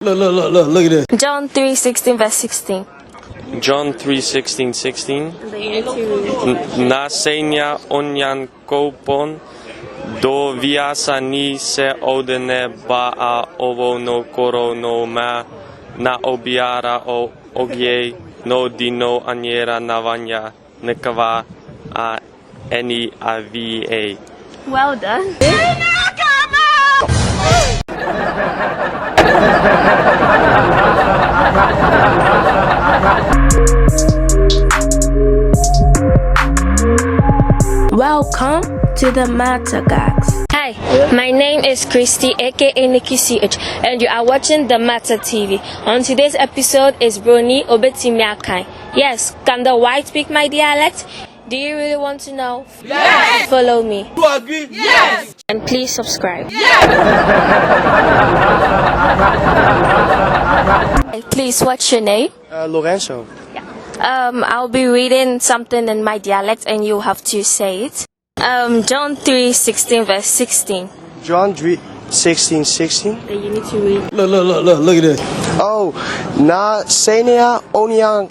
Look at this. John 3:16 verse 16. John 3:16. Nasenia onyan kopon do viasa ni se odene ba a ovo no koro no ma na obiara o ogye no dino aniera navanya nekava a eni ava. Well done. Welcome to the Matter Gags. Hi, my name is Christy, aka Nikki CH, and you are watching the Matter TV. On today's episode is Brony Obetimiakai. Yes, can the white speak my dialect? Do you really want to know? Yes! Follow me. You agree? Yes! And please subscribe. Yes! Please, what's your name? Lorenzo. I'll be reading something in my dialect and you have to say it. John 3:16 verse 16. John 3:16. That you need to read. Look at this. Oh, na senia onian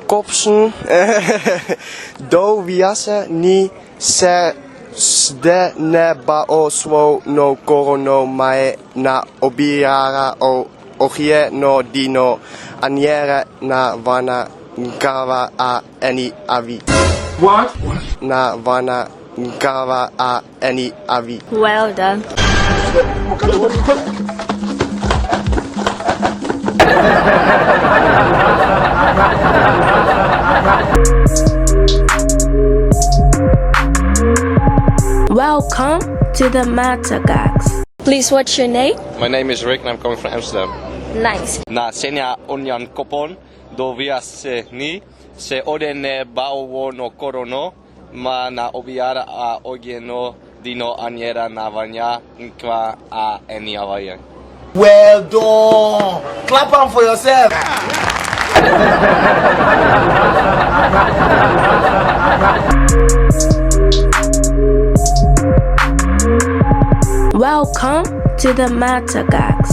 kopsen do viasa ni se de ne ba o svo no korono mai na obiara o ogie no dino aniera na vana nkava a eni avi. What? Na vana nkava a eni avi. Well done. Welcome to the Matter Gags. Please, what's your name? My name is Rick and I'm coming from Amsterdam. Nice. Na senia onyan kopon do viase ni se odene baowo no korono ma na obiara a ogeno dino aniera navanya nkwa a eni avaya. Well done. Clap on for yourself. Welcome to the Matter Gags.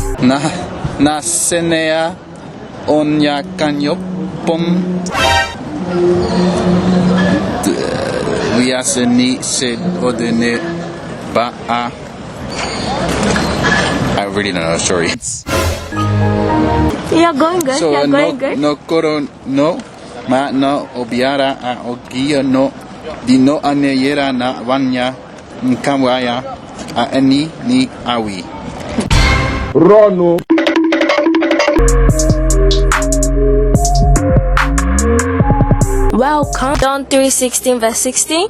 Na senea onya kanyo pom viaseni se odene ba a. I really don't know. Sorry. You're going good. So You're going good. no koro no ma no obiara a ogia no dino aneyera na vanya nkamwaya a eni ni awi. Rono. Welcome. John 3:16 verse 16.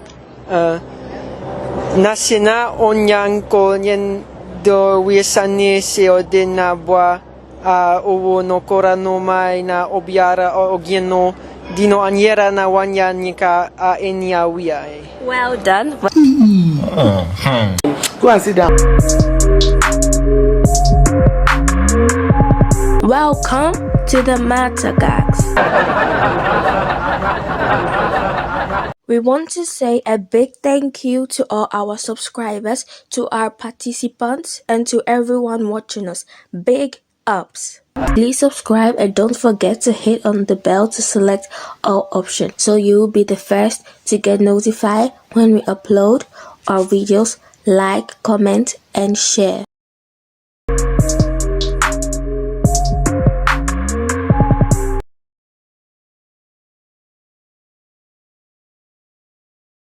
Nasina onyan konyen do wisani se odena bwa owo no korano mai na obiara ogieno dino aniera na wanya nika a enia wia. Well done. Go and sit down. Welcome to the Matter Gags. We want to say a big thank you to all our subscribers, to our participants, and to everyone watching us. Big ups. Please subscribe and don't forget to hit on the bell to select all options so you will be the first to get notified when we upload our videos. Like, comment, and share.